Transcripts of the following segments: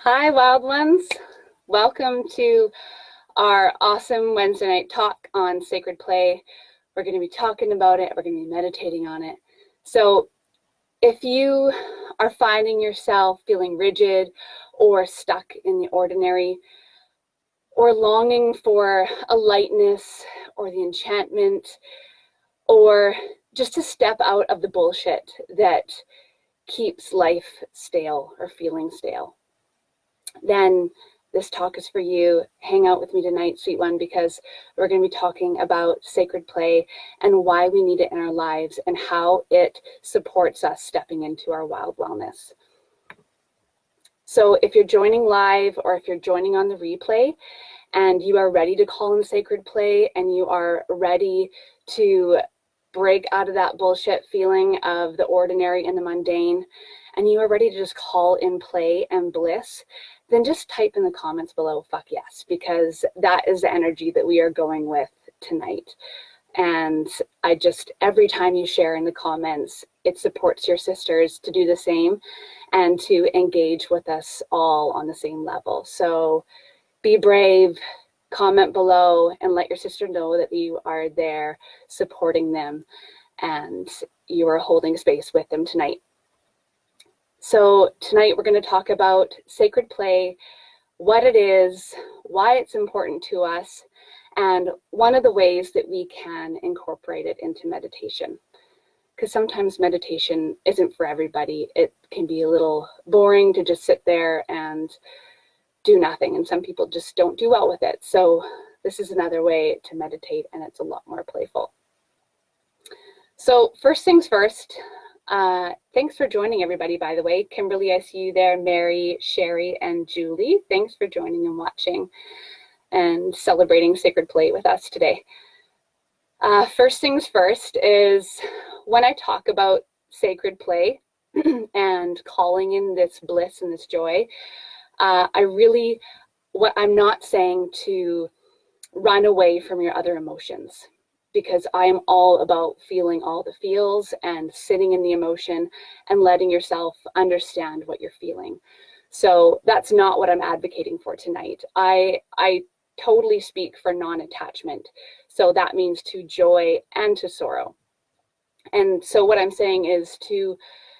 Hi, wild ones. Welcome to our awesome Wednesday night talk on sacred play. We're going to be talking about it. We're going to be meditating on it. So if you are finding yourself feeling rigid or stuck in the ordinary, or longing for a lightness or the enchantment, or just to step out of the bullshit that keeps life stale or feeling stale, then this talk is for you. Hang out with me tonight, sweet one, because we're going to be talking about sacred play and why we need it in our lives and how it supports us stepping into our wild wellness. So if you're joining live or if you're joining on the replay and you are ready to call in sacred play and you are ready to break out of that bullshit feeling of the ordinary and the mundane, and you are ready to just call in play and bliss, then just type in the comments below, fuck yes, because that is the energy that we are going with tonight. And every time you share in the comments, it supports your sisters to do the same and to engage with us all on the same level. So be brave, comment below, and let your sister know that you are there supporting them and you are holding space with them tonight. So tonight we're going to talk about sacred play, what it is, why it's important to us, and one of the ways that we can incorporate it into meditation. Because sometimes meditation isn't for everybody. It can be a little boring to just sit there and do nothing, and some people just don't do well with it. So this is another way to meditate, and it's a lot more playful. So first things first, thanks for joining, everybody, by the way. Kimberly, I see you there. Mary, Sherry, and Julie, thanks for joining and watching and celebrating sacred play with us today. First things first is when I talk about sacred play and calling in this bliss and this joy, I'm not saying to run away from your other emotions, because I am all about feeling all the feels and sitting in the emotion and letting yourself understand what you're feeling. So that's not what I'm advocating for tonight. I totally speak for non-attachment. So that means to joy and to sorrow. And so what I'm saying is to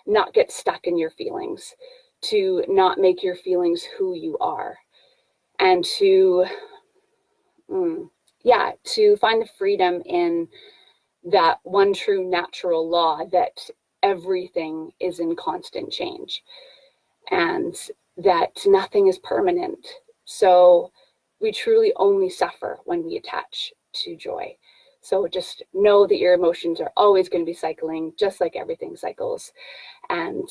not get stuck in your feelings, to not make your feelings who you are, and to find the freedom in that one true natural law that everything is in constant change and that nothing is permanent. So we truly only suffer when we attach to joy. So just know that your emotions are always going to be cycling, just like everything cycles. And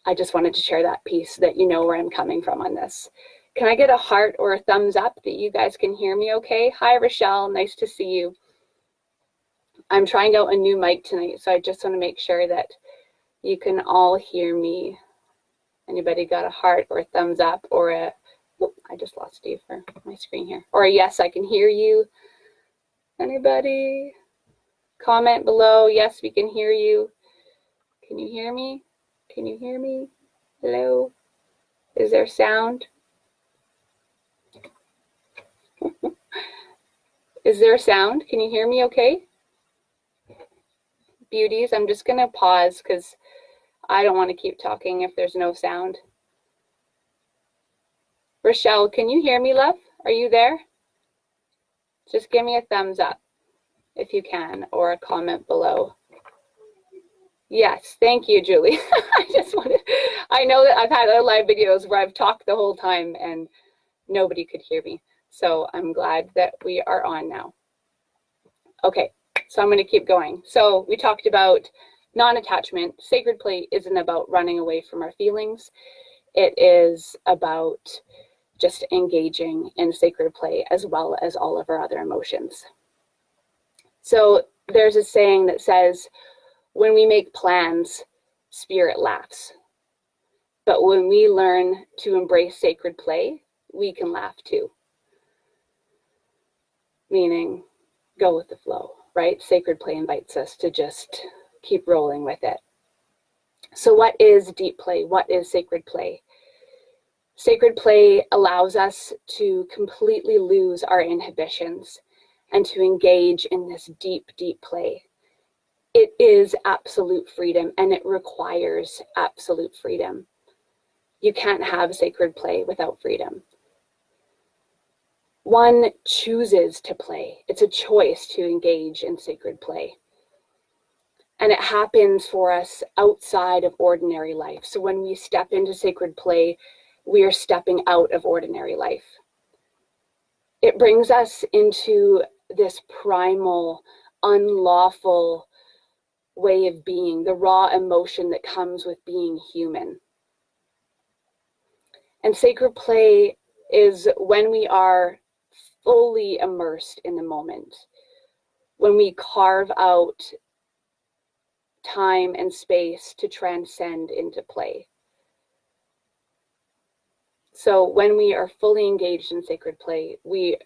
I just wanted to share that piece that you know where I'm coming from on this. Can I get a heart or a thumbs up that you guys can hear me okay? Hi, Rochelle. Nice to see you. I'm trying out a new mic tonight, so I just want to make sure that you can all hear me. Anybody got a heart or a thumbs up or a... Oh, I just lost Steve for my screen here. Or a yes, I can hear you. Anybody? Comment below. Yes, we can hear you. Can you hear me? Can you hear me? Hello? Is there sound? Is there sound? Can you hear me okay? Beauties, I'm just going to pause because I don't want to keep talking if there's no sound. Rochelle, can you hear me, love? Are you there? Just give me a thumbs up if you can, or a comment below. Yes, thank you, Julie. I know that I've had other live videos where I've talked the whole time and nobody could hear me. So I'm glad that we are on now. Okay, so I'm going to keep going. So we talked about non-attachment. Sacred play isn't about running away from our feelings. It is about just engaging in sacred play as well as all of our other emotions. So there's a saying that says, when we make plans, spirit laughs. But when we learn to embrace sacred play, we can laugh too. Meaning, go with the flow, right? Sacred play invites us to just keep rolling with it. So what is deep play? What is sacred play? Sacred play allows us to completely lose our inhibitions and to engage in this deep, deep play. It is absolute freedom, and it requires absolute freedom. You can't have sacred play without freedom. One chooses to play. It's a choice to engage in sacred play. And it happens for us outside of ordinary life. So when we step into sacred play, we are stepping out of ordinary life. It brings us into this primal, unlawful way of being, the raw emotion that comes with being human. And sacred play is when we are fully immersed in the moment, when we carve out time and space to transcend into play. So when we are fully engaged in sacred play,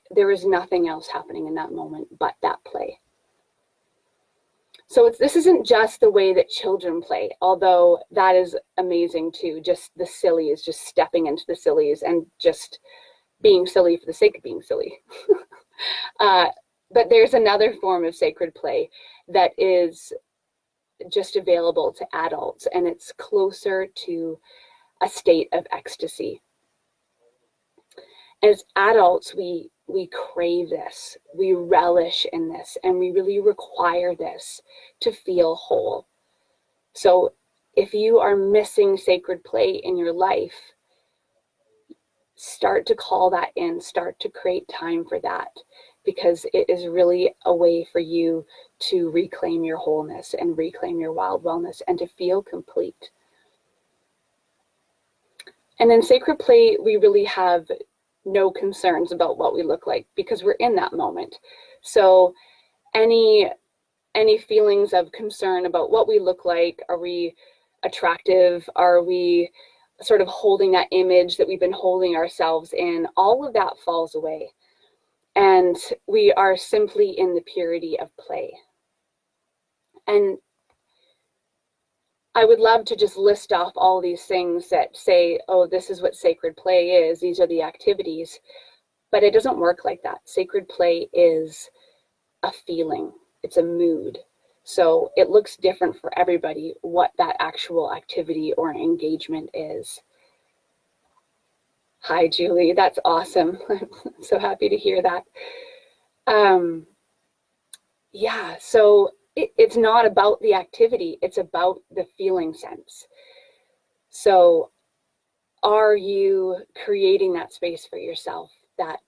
there is nothing else happening in that moment but that play. So this isn't just the way that children play, although that is amazing too. Just the sillies, just stepping into the sillies and just being silly for the sake of being silly. But there's another form of sacred play that is just available to adults, and it's closer to a state of ecstasy. As adults, we crave this, we relish in this, and we really require this to feel whole. So if you are missing sacred play in your life, start to call that in, start to create time for that, because it is really a way for you to reclaim your wholeness and reclaim your wild wellness and to feel complete. And in sacred play, we really have no concerns about what we look like because we're in that moment. So any feelings of concern about what we look like, are we attractive, are we sort of holding that image that we've been holding ourselves in, all of that falls away. And we are simply in the purity of play. And I would love to just list off all these things that say, oh, this is what sacred play is, these are the activities, but it doesn't work like that. Sacred play is a feeling, it's a mood. So it looks different for everybody what that actual activity or engagement is. Hi, Julie, that's awesome. I'm so happy to hear that. Yeah, so it's not about the activity, it's about the feeling sense. So are you creating that space for yourself, that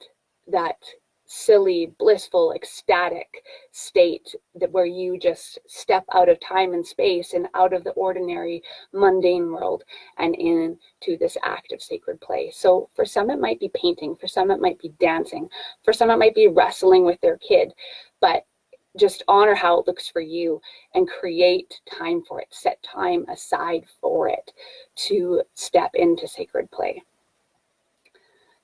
silly, blissful, ecstatic state where you just step out of time and space and out of the ordinary, mundane world and into this act of sacred play? So for some it might be painting, for some it might be dancing, for some it might be wrestling with their kid, but just honor how it looks for you and create time for it. Set time aside for it to step into sacred play.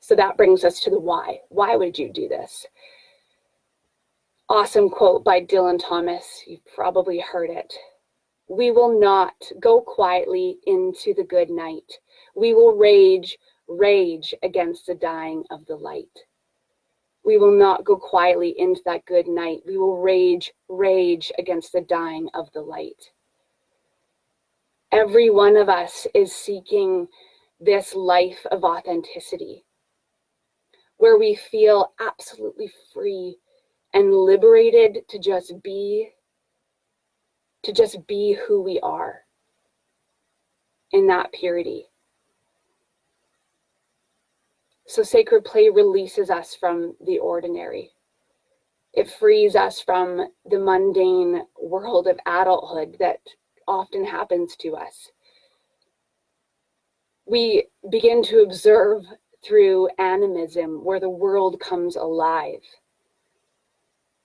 So that brings us to the why. Why would you do this? Awesome quote by Dylan Thomas. You've probably heard it. We will not go quietly into the good night. We will rage against the dying of the light. We will not go quietly into that good night. We will rage against the dying of the light. Every one of us is seeking this life of authenticity, where we feel absolutely free and liberated to just be who we are in that purity. So sacred play releases us from the ordinary. It frees us from the mundane world of adulthood that often happens to us. We begin to observe through animism where the world comes alive.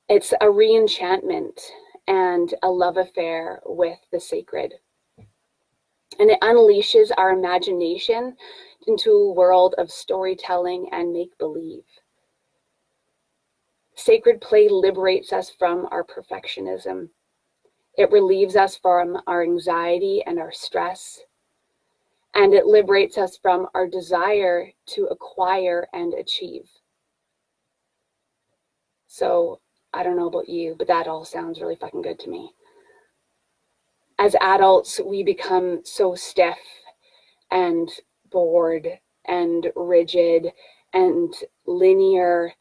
It's a re-enchantment and a love affair with the sacred. And it unleashes our imagination into a world of storytelling and make-believe. Sacred play liberates us from our perfectionism. It relieves us from our anxiety and our stress. And it liberates us from our desire to acquire and achieve. So I don't know about you, but that all sounds really fucking good to me. As adults, we become so stiff and bored and rigid and linear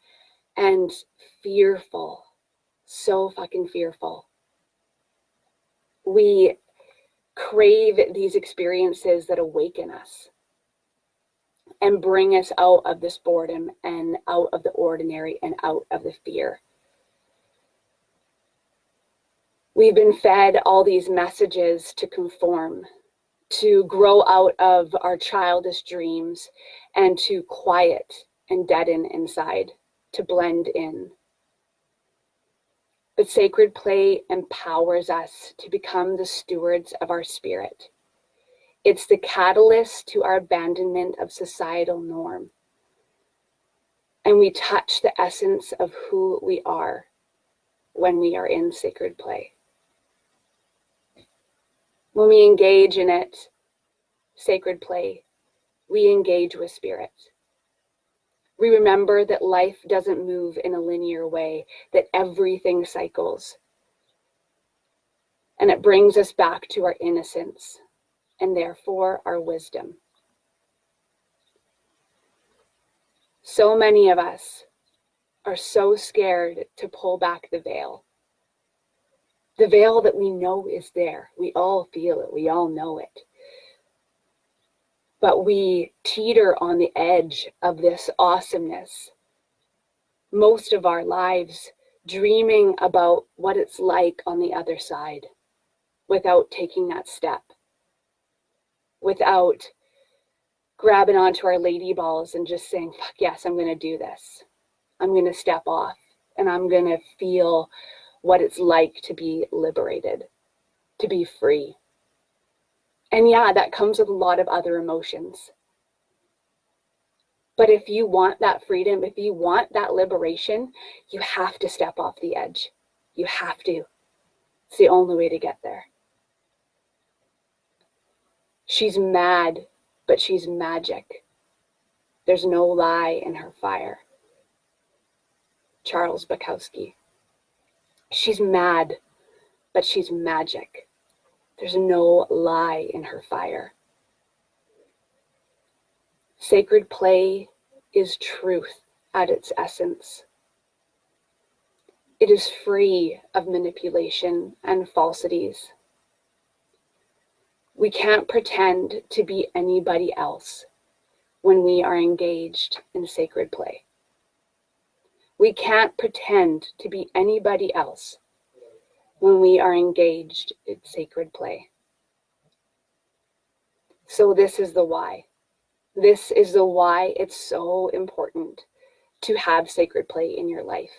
and fearful. So fucking fearful. We crave these experiences that awaken us and bring us out of this boredom and out of the ordinary and out of the fear. We've been fed all these messages to conform, to grow out of our childish dreams, and to quiet and deaden inside, to blend in. But sacred play empowers us to become the stewards of our spirit. It's the catalyst to our abandonment of societal norm. And we touch the essence of who we are when we are in sacred play. When we engage in it, sacred play, we engage with spirit. We remember that life doesn't move in a linear way, that everything cycles. And it brings us back to our innocence and therefore our wisdom. So many of us are so scared to pull back the veil. The veil that we know is there. We all feel it. We all know it. But we teeter on the edge of this awesomeness most of our lives, dreaming about what it's like on the other side without taking that step, without grabbing onto our lady balls and just saying, fuck yes, I'm going to do this. I'm going to step off and I'm going to feel what it's like to be liberated, to be free. And yeah, that comes with a lot of other emotions. But if you want that freedom, if you want that liberation, you have to step off the edge. You have to. It's the only way to get there. She's mad, but she's magic. There's no lie in her fire. Charles Bukowski. She's mad, but she's magic. There's no lie in her fire. Sacred play is truth at its essence. It is free of manipulation and falsities. We can't pretend to be anybody else when we are engaged in sacred play. We can't pretend to be anybody else when we are engaged in sacred play. So this is the why. This is the why it's so important to have sacred play in your life.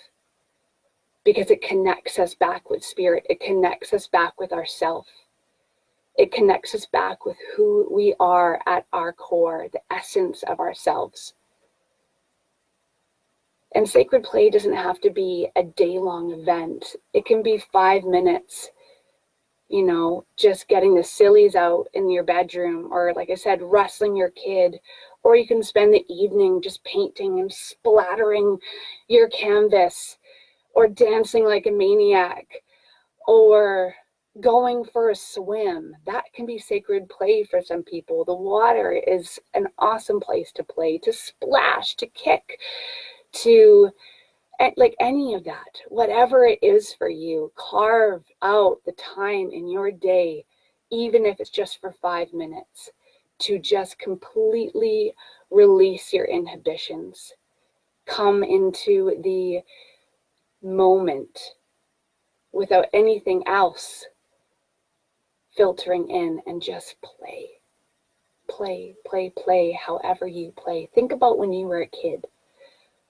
Because it connects us back with spirit. It connects us back with ourself. It connects us back with who we are at our core, the essence of ourselves. And sacred play doesn't have to be a day-long event. It can be 5 minutes, just getting the sillies out in your bedroom, or like I said, wrestling your kid, or you can spend the evening just painting and splattering your canvas, or dancing like a maniac, or going for a swim. That can be sacred play for some people. The water is an awesome place to play, to splash, to kick, to like any of that. Whatever it is for you, carve out the time in your day, even if it's just for 5 minutes, to just completely release your inhibitions. Come into the moment without anything else filtering in, and just play. Play, play, play, however you play. Think about when you were a kid.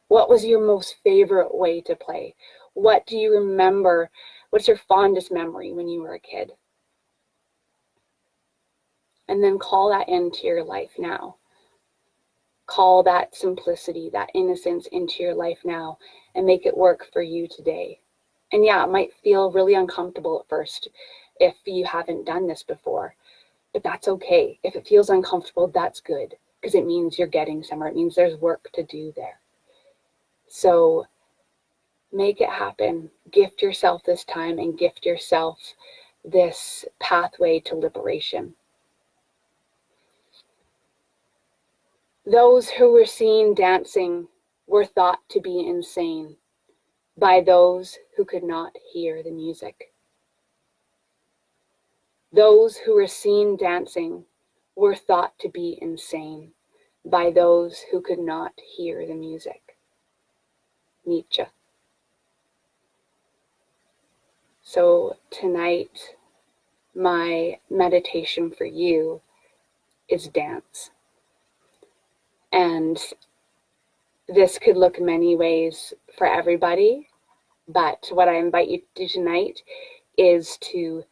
What was your most favorite way to play? What do you remember? What's your fondest memory when you were a kid? And then call that into your life now. Call that simplicity, that innocence into your life now, and make it work for you today. And yeah, it might feel really uncomfortable at first if you haven't done this before. but that's okay. If it feels uncomfortable, that's good, because it means you're getting somewhere. It means there's work to do there. So make it happen. Gift yourself this time and gift yourself this pathway to liberation. Those who were seen dancing were thought to be insane by those who could not hear the music. Those who were seen dancing were thought to be insane by those who could not hear the music. Nietzsche. So tonight, my meditation for you is dance. And this could look many ways for everybody, but what I invite you to do tonight is to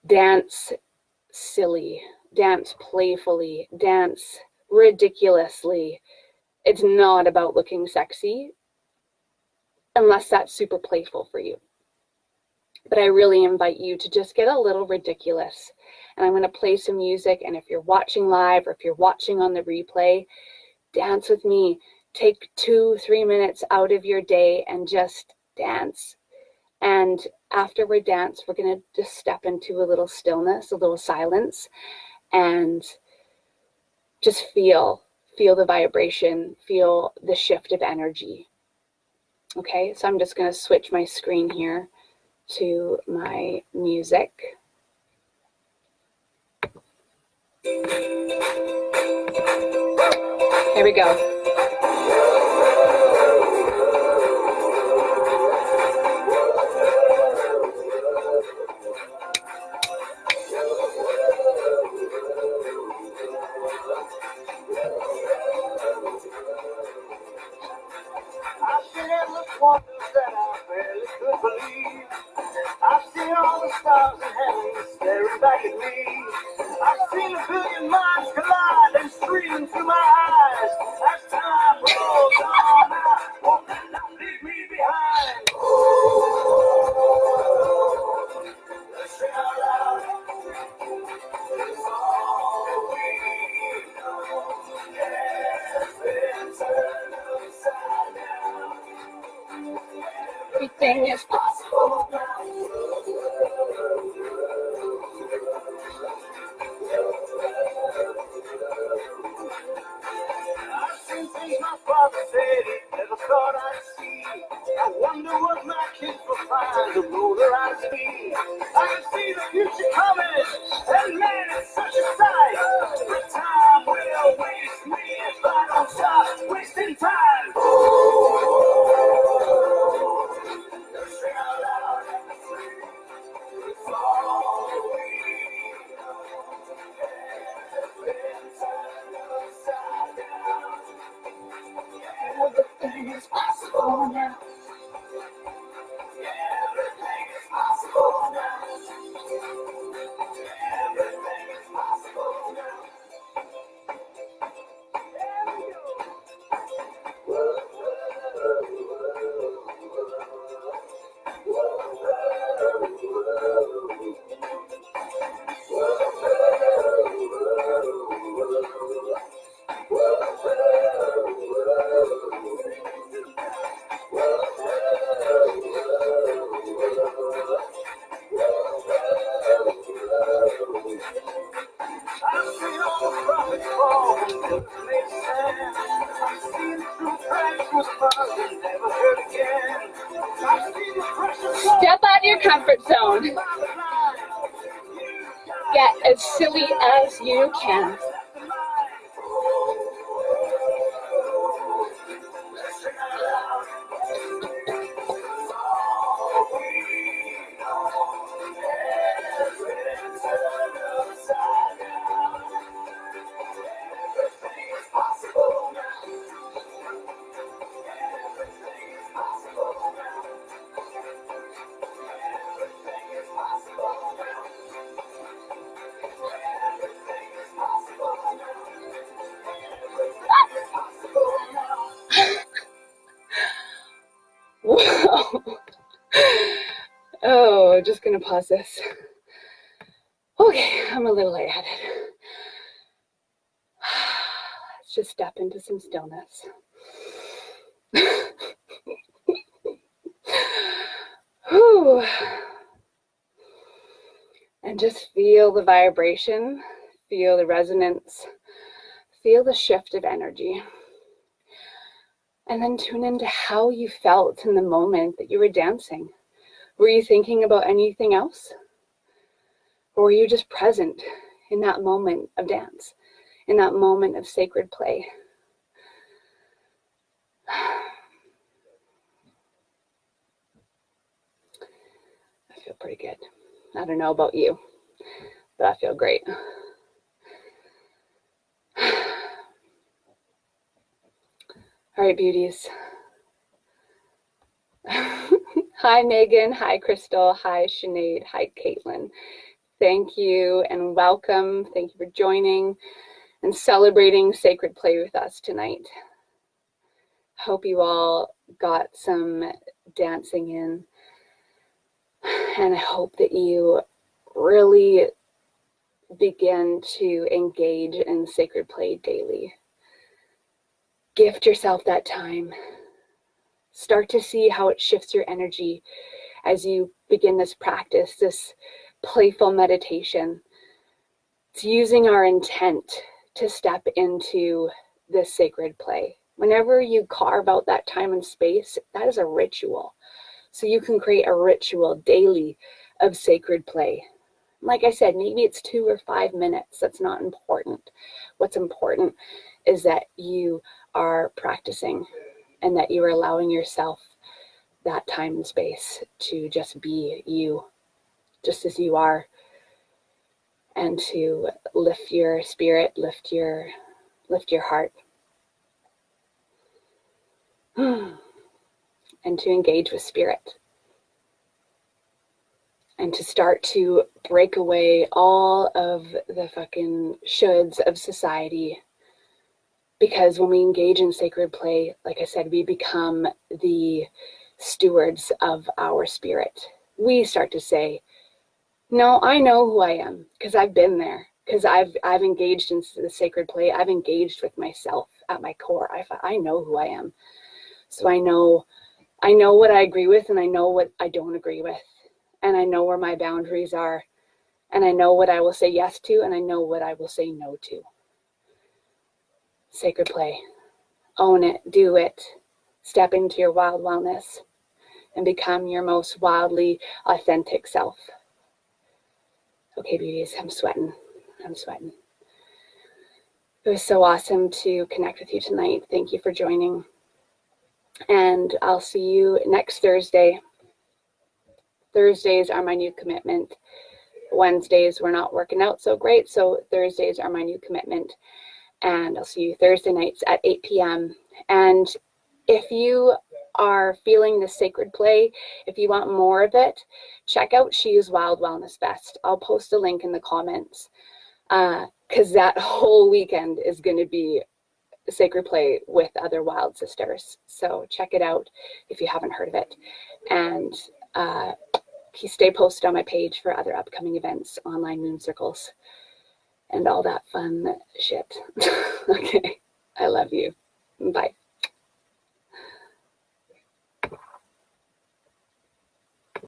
dance silly, dance playfully, dance ridiculously. It's not about looking sexy, unless that's super playful for you. But I really invite you to just get a little ridiculous. And I'm going to play some music, and if you're watching live or if you're watching on the replay, dance with me. Take 2-3 minutes out of your day and just dance. And after we dance, we're going to just step into a little stillness, a little silence, and just feel the vibration, feel the shift of energy. Okay, so I'm just going to switch my screen here to my music. Here we go. Wonders that I barely could believe. I've seen all the stars in heaven staring back at me. I've seen a billion minds collide and stream through my eyes. As time rolls on, I won't let that leave me behind. Let's sing out loud. It's all we know. Has been turned upside down. Everything is possible now. I've seen things my father said he never thought I'd see. I wonder what my kids will find the road I'd be. I can see the future coming, and man, it's such a sight. But time will waste me if I don't stop wasting time. Everything is possible now. Everything is possible now. Everything is possible now. There we go. Step out of your comfort zone. Get as silly as you can. Whoa. Oh, just gonna pause this. Oh, Okay, I'm a little lightheaded. Let's just step into some stillness. Whew. And just feel the vibration, feel the resonance, feel the shift of energy. And then tune into how you felt in the moment that you were dancing. Were you thinking about anything else? Or were you just present in that moment of dance, in that moment of sacred play? I feel pretty good. I don't know about you, but I feel great. All right, beauties. Hi, Megan. Hi, Crystal. Hi, Sinead. Hi, Caitlin. Thank you and welcome. Thank you for joining and celebrating sacred play with us tonight. Hope you all got some dancing in, and I hope that you really begin to engage in sacred play daily. Gift yourself that time. Start to see how it shifts your energy as you begin this practice, this playful meditation. It's using our intent to step into this sacred play. Whenever you carve out that time and space, that is a ritual. So you can create a ritual daily of sacred play. Like I said, maybe it's 2 or 5 minutes. That's not important. What's important is that you are practicing and that you are allowing yourself that time and space to just be you, just as you are, and to lift your spirit, lift your heart, and to engage with spirit, and to start to break away all of the fucking shoulds of society. Because when we engage in sacred play, like I said, we become the stewards of our spirit. We start to say, no, I know who I am, because I've been there, because I've engaged in the sacred play. I've engaged with myself at my core. I know who I am. So I know what I agree with, and I know what I don't agree with. And I know where my boundaries are, and I know what I will say yes to, and I know what I will say no to. Sacred play. Own it, do it. Step into your wild wellness and become your most wildly authentic self. Okay, beauties, I'm sweating. It was so awesome to connect with you tonight. Thank you for joining. And I'll see you next Thursday. Thursdays are my new commitment. Wednesdays we're not working out so great, so Thursdays are my new commitment. And I'll see you Thursday nights at 8 p.m. And if you are feeling the sacred play, if you want more of it, check out She's Wild Wellness Fest. I'll post a link in the comments because that whole weekend is going to be sacred play with other wild sisters. So check it out if you haven't heard of it. And stay posted on my page for other upcoming events, online moon circles, and all that fun shit. Okay, I love you. Bye.